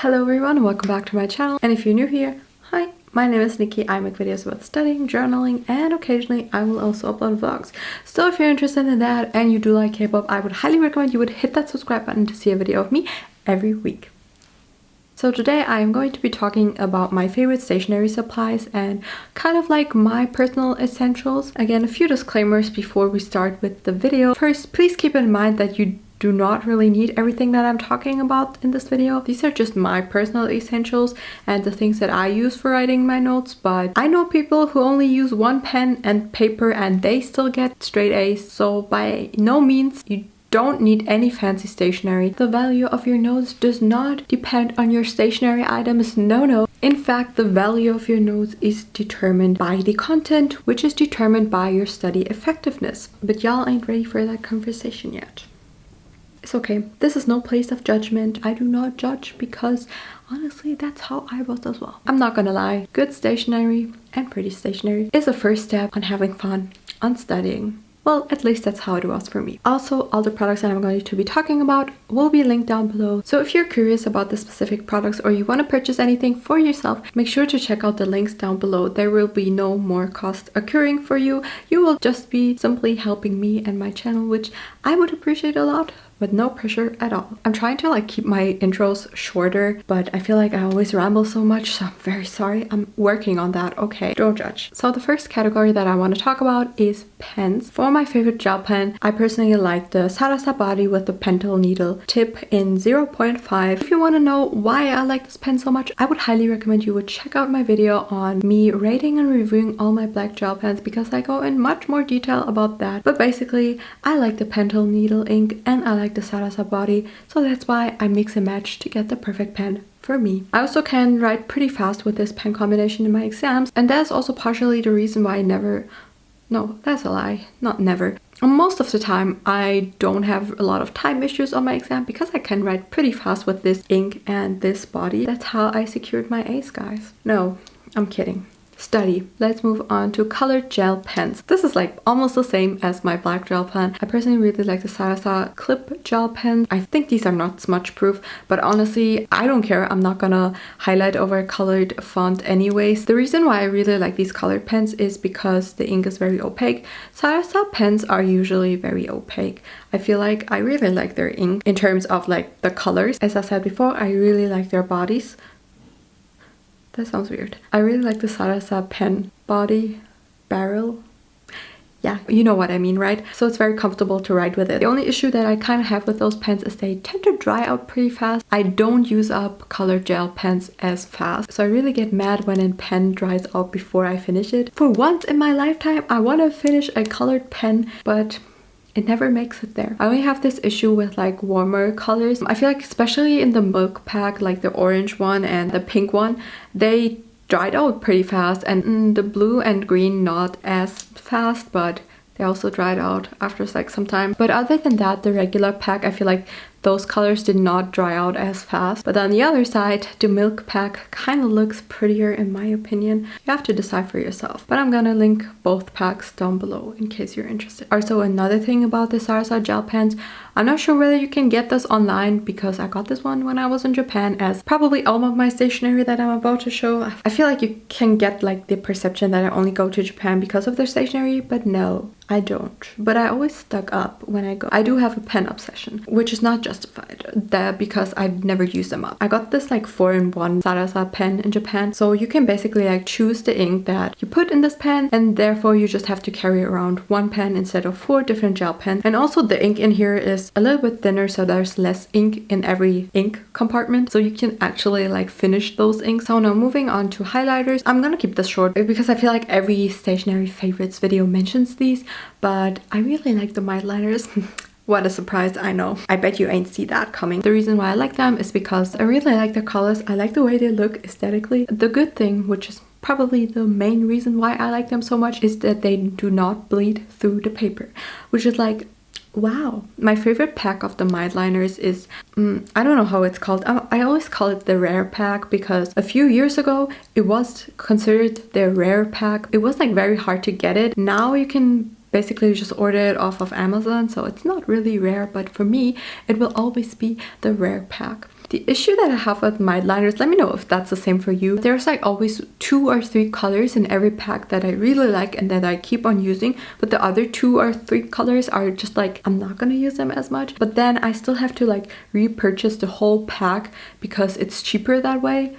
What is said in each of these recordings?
Hello everyone and welcome back to my channel, and if you're new here, hi, my name is Nikki. I make videos about studying, journaling, and occasionally I will also upload vlogs. So if you're interested in that and you do like K-pop, I would highly recommend you would hit that subscribe button to see a video of me every week. So today I am going to be talking about my favorite stationery supplies and kind of like my personal essentials. Again, a few disclaimers before we start with the video. First, please keep in mind that you do not really need everything that I'm talking about in this video. These are just my personal essentials and the things that I use for writing my notes, but I know people who only use one pen and paper and they still get straight A's, so by no means you don't need any fancy stationery. The value of your notes does not depend on your stationery items, no. In fact, the value of your notes is determined by the content, which is determined by your study effectiveness. But y'all ain't ready for that conversation yet. It's okay. This is no place of judgment. I do not judge because honestly, that's how I was as well. I'm not gonna lie. Good stationery and pretty stationery is a first step on having fun, on studying. Well, at least that's how it was for me. Also, all the products that I'm going to be talking about will be linked down below. So if you're curious about the specific products or you want to purchase anything for yourself, make sure to check out the links down below. There will be no more cost occurring for you. You will just be simply helping me and my channel, which I would appreciate a lot, with no pressure at all. I'm trying to keep my intros shorter, but I feel like I always ramble so much, so I'm very sorry. I'm working on that, okay? Don't judge. So the first category that I want to talk about is pens. For my favorite gel pen, I personally like the Sarasa body with the pentel needle tip in 0.5. If you want to know why I like this pen so much, I would highly recommend you would check out my video on me rating and reviewing all my black gel pens because I go in much more detail about that. But basically, I like the pentel needle ink and I like the sarasa body, so that's why I mix and match to get the perfect pen for me. I also can write pretty fast with this pen combination in my exams, and that's also partially the reason why that's a lie, not never. Most of the time I don't have a lot of time issues on my exam because I can write pretty fast with this ink and this body. That's how I secured my A's, guys. No, I'm kidding. Study. Let's move on to colored gel pens. This is almost the same as my black gel pen. I personally really like the Sarasa clip gel pen. I think these are not smudge proof, but honestly, I don't care. I'm not gonna highlight over a colored font anyways. The reason why I really like these colored pens is because the ink is very opaque. Sarasa pens are usually very opaque. I feel like I really like their ink in terms of the colors. As I said before, I really like their bodies. That sounds weird. I really like the Sarasa pen body barrel. Yeah, you know what I mean, right? So it's very comfortable to write with it. The only issue that I kind of have with those pens is they tend to dry out pretty fast. I don't use up colored gel pens as fast, so I really get mad when a pen dries out before I finish it. For once in my lifetime, I want to finish a colored pen, but it never makes it there. I only have this issue with warmer colors. I feel like especially in the milk pack, the orange one and the pink one, they dried out pretty fast, and the blue and green not as fast, but they also dried out after some time. But other than that, the regular pack, I feel like those colors did not dry out as fast. But on the other side, the milk pack kind of looks prettier in my opinion. You have to decide for yourself. But I'm gonna link both packs down below in case you're interested. Also, another thing about the Sarasa gel pens, I'm not sure whether you can get this online because I got this one when I was in Japan, as probably all of my stationery that I'm about to show. I feel like you can get the perception that I only go to Japan because of their stationery, but no, I don't. But I always stock up when I go. I do have a pen obsession, which is not justified that because I've never used them up. I got this 4-in-1 Sarasa pen in Japan, so you can basically choose the ink that you put in this pen, and therefore you just have to carry around one pen instead of 4 different gel pens. And also the ink in here is a little bit thinner, so there's less ink in every ink compartment, so you can actually finish those inks. So now moving on to highlighters. I'm gonna keep this short because I feel like every stationery favorites video mentions these, but I really like the mildliners. What a surprise, I know. I bet you ain't see that coming. The reason why I like them is because I really like their colors. I like the way they look aesthetically. The good thing, which is probably the main reason why I like them so much, is that they do not bleed through the paper, which is wow. My favorite pack of the mildliners is, I don't know how it's called. I always call it the rare pack because a few years ago it was considered the rare pack. It was very hard to get it. Now you can basically just order it off of Amazon, so it's not really rare, but for me it will always be the rare pack. The issue that I have with mildliners, let me know if that's the same for you. There's like always 2 or 3 colors in every pack that I really like and that I keep on using, but the other 2 or 3 colors are just like, I'm not gonna use them as much, but then I still have to like repurchase the whole pack because it's cheaper that way.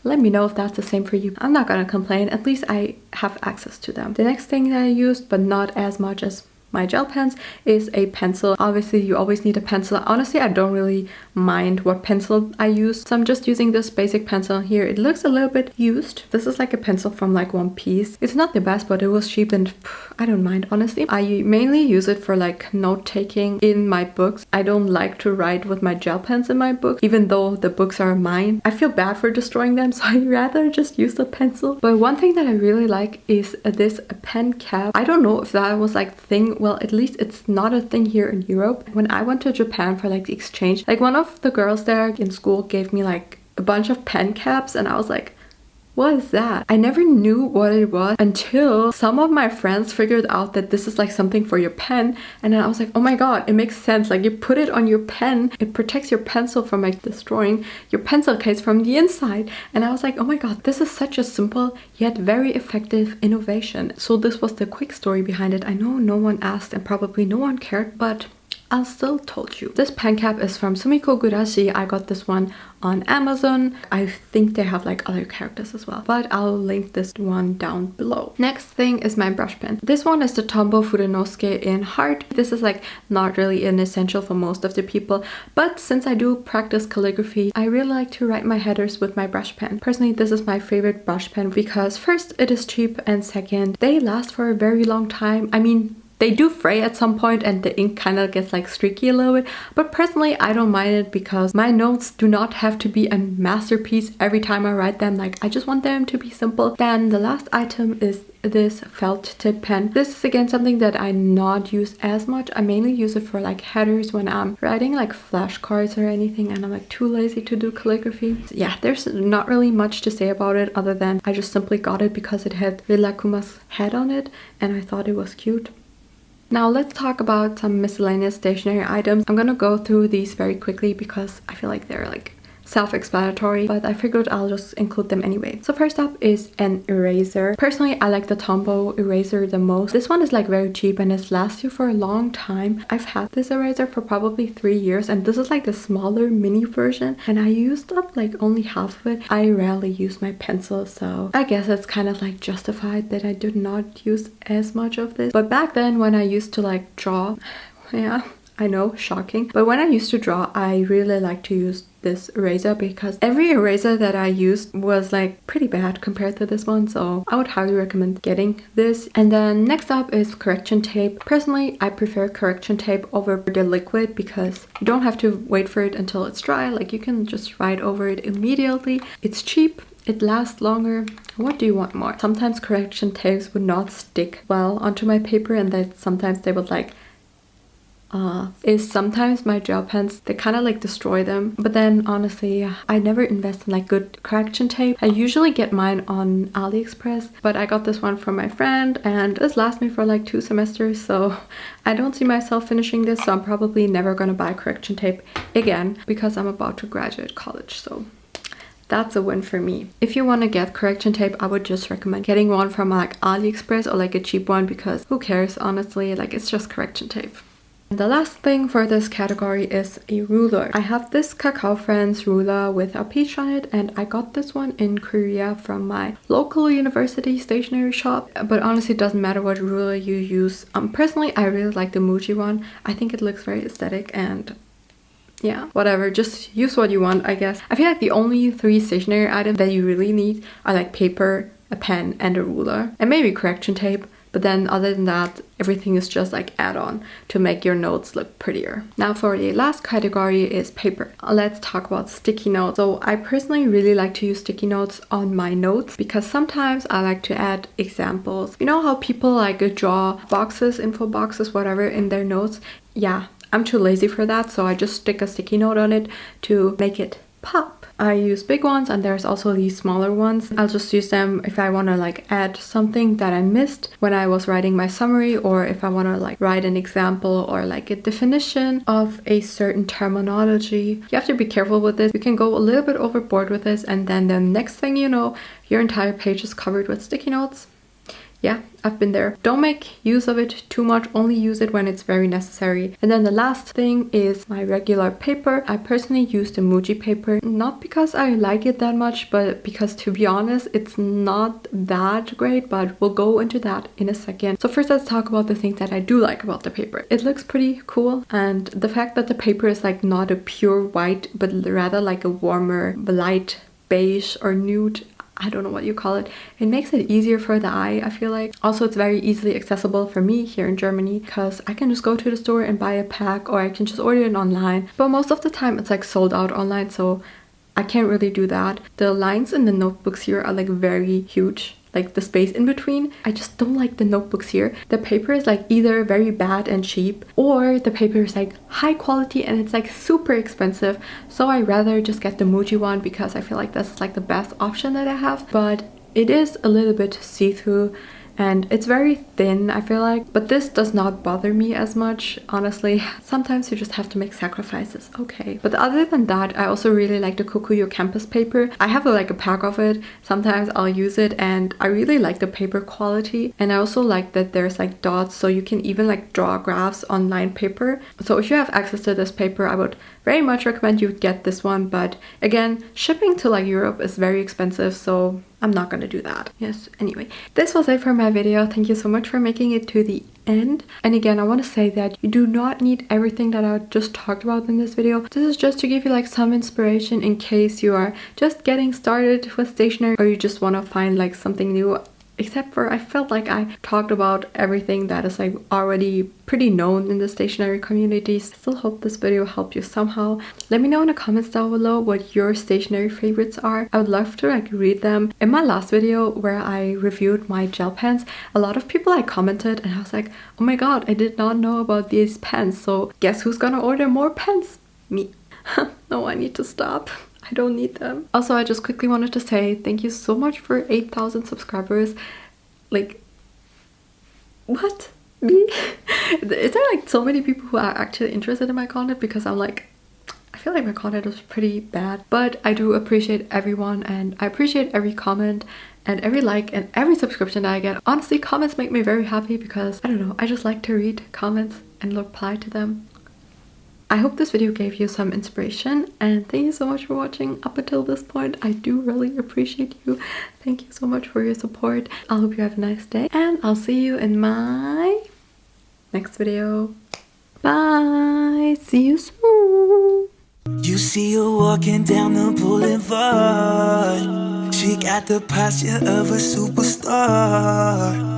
Let me know if that's the same for you. I'm not gonna complain, at least I have access to them. The next thing that I used, but not as much as my gel pens, is a pencil. Obviously you always need a pencil. Honestly, I don't really mind what pencil I use, so I'm just using this basic pencil here. It looks a little bit used. This is like a pencil from like One Piece. It's not the best, but it was cheap and I don't mind, honestly. I mainly use it for like note taking in my books. I don't like to write with my gel pens in my book, even though the books are mine. I feel bad for destroying them, so I'd rather just use the pencil. But one thing that I really like is this pen cap. I don't know if that was like thing. Well, at least it's not a thing here in Europe. When I went to Japan for like the exchange, like one of the girls there in school gave me like a bunch of pen caps and I was like, what is that? I never knew what it was until some of my friends figured out that this is like something for your pen, and then I was like, oh my god, it makes sense. Like you put it on your pen, it protects your pencil from like destroying your pencil case from the inside. And I was like, oh my god, this is such a simple yet very effective innovation. So this was the quick story behind it. I know no one asked and probably no one cared, but I still told you. This pen cap is from Sumiko Gurashi. I got this one on Amazon. I think they have like other characters as well, but I'll link this one down below. Next thing is my brush pen. This one is the Tombow Furanosuke in Heart. This is like not really an essential for most of the people, but since I do practice calligraphy, I really like to write my headers with my brush pen. Personally, this is my favorite brush pen because first, it is cheap, and second, they last for a very long time. I mean, they do fray at some point and the ink kind of gets like streaky a little bit, but personally I don't mind it because my notes do not have to be a masterpiece every time I write them. Like I just want them to be simple. Then the last item is this felt tip pen. This is again something that I not use as much. I mainly use it for like headers when I'm writing like flashcards or anything and I'm like too lazy to do calligraphy. So yeah, there's not really much to say about it other than I just simply got it because it had Rilakuma's head on it and I thought it was cute. Now let's talk about some miscellaneous stationery items. I'm gonna go through these very quickly because I feel like they're like self-explanatory, but I figured I'll just include them anyway. So first up is an eraser. Personally, I like the Tombow eraser the most. This one is like very cheap and it lasts you for a long time. I've had this eraser for probably 3 years and this is like the smaller mini version and I used up like only half of it. I rarely use my pencil, so I guess it's kind of like justified that I did not use as much of this. But back then when I used to like draw, yeah, I know, shocking, but when I used to draw, I really like to use this eraser because every eraser that I used was like pretty bad compared to this one, so I would highly recommend getting this. And then next up is correction tape. Personally, I prefer correction tape over the liquid because you don't have to wait for it until it's dry. Like you can just write over it immediately. It's cheap. It lasts longer. What do you want more? Sometimes correction tapes would not stick well onto my paper and that sometimes they would like sometimes my gel pens, they kind of like destroy them. But then honestly, I never invest in like good correction tape. I usually get mine on AliExpress, but I got this one from my friend and this lasts me for like 2 semesters, so I don't see myself finishing this, so I'm probably never gonna buy correction tape again because I'm about to graduate college, so that's a win for me. If you want to get correction tape, I would just recommend getting one from like AliExpress or like a cheap one because who cares, honestly, like it's just correction tape. The last thing for this category is a ruler. I have this Kakao Friends ruler with a peach on it and I got this one in Korea from my local university stationery shop. But honestly, it doesn't matter what ruler you use. Personally, I really like the Muji one. I think it looks very aesthetic and yeah, whatever, just use what you want, I guess. I feel like the only 3 stationery items that you really need are like paper, a pen and a ruler and maybe correction tape. But then other than that, everything is just like add-on to make your notes look prettier. Now for the last category is paper. Let's talk about sticky notes. So I personally really like to use sticky notes on my notes because sometimes I like to add examples. You know how people like draw boxes, info boxes, whatever in their notes? Yeah, I'm too lazy for that, so I just stick a sticky note on it to make it pop. I use big ones and there's also these smaller ones. I'll just use them if I want to like add something that I missed when I was writing my summary, or if I want to like write an example or like a definition of a certain terminology. You have to be careful with this. You can go a little bit overboard with this and then the next thing you know, your entire page is covered with sticky notes. Yeah, I've been there. Don't make use of it too much, only use it when it's very necessary. And then the last thing is my regular paper. I personally use the Muji paper, not because I like it that much, but because to be honest, it's not that great, but we'll go into that in a second. So first let's talk about the things that I do like about the paper. It looks pretty cool, and the fact that the paper is like not a pure white, but rather like a warmer light beige or nude, I don't know what you call it. It makes it easier for the eye, I feel like. Also, it's very easily accessible for me here in Germany because I can just go to the store and buy a pack, or I can just order it online. But most of the time it's like sold out online, so I can't really do that. The lines in the notebooks here are like very huge. Like the space in between, I just don't like the notebooks here. The paper is like either very bad and cheap, or the paper is like high quality and it's like super expensive. So I rather just get the Muji one because I feel like that's like the best option that I have. But it is a little bit see-through and it's very thin, I feel like, but this does not bother me as much, honestly. Sometimes you just have to make sacrifices, okay. But other than that, I also really like the Kokuyo campus paper. I have like a pack of it. Sometimes I'll use it and I really like the paper quality, and I also like that there's like dots, so you can even like draw graphs on lined paper. So if you have access to this paper, I would very much recommend you get this one, but again, shipping to like Europe is very expensive, so I'm not gonna do that. Yes, anyway, this was it for my video. Thank you so much for making it to the end. And again, I want to say that you do not need everything that I just talked about in this video. This is just to give you like some inspiration in case you are just getting started with stationery, or you just want to find like something new. Except for I felt like I talked about everything that is like already pretty known in the stationery community. Still hope this video helped you somehow. Let me know in the comments down below what your stationery favorites are. I would love to like read them. In my last video where I reviewed my gel pens, a lot of people like commented and I was like, oh my god, I did not know about these pens. So guess who's gonna order more pens? Me. No, I need to stop. I don't need them. Also, I just quickly wanted to say thank you so much for 8,000 subscribers. Like, what? Me? Is there like so many people who are actually interested in my content? Because I'm like, I feel like my content is pretty bad. But I do appreciate everyone, and I appreciate every comment and every like and every subscription that I get. Honestly, comments make me very happy because, I don't know, I just like to read comments and reply to them. I hope this video gave you some inspiration, and thank you so much for watching up until this point. I do really appreciate you. Thank you so much for your support. I hope you have a nice day, and I'll see you in my next video. Bye! See you soon! You see her walking down the boulevard. She got the posture of a superstar.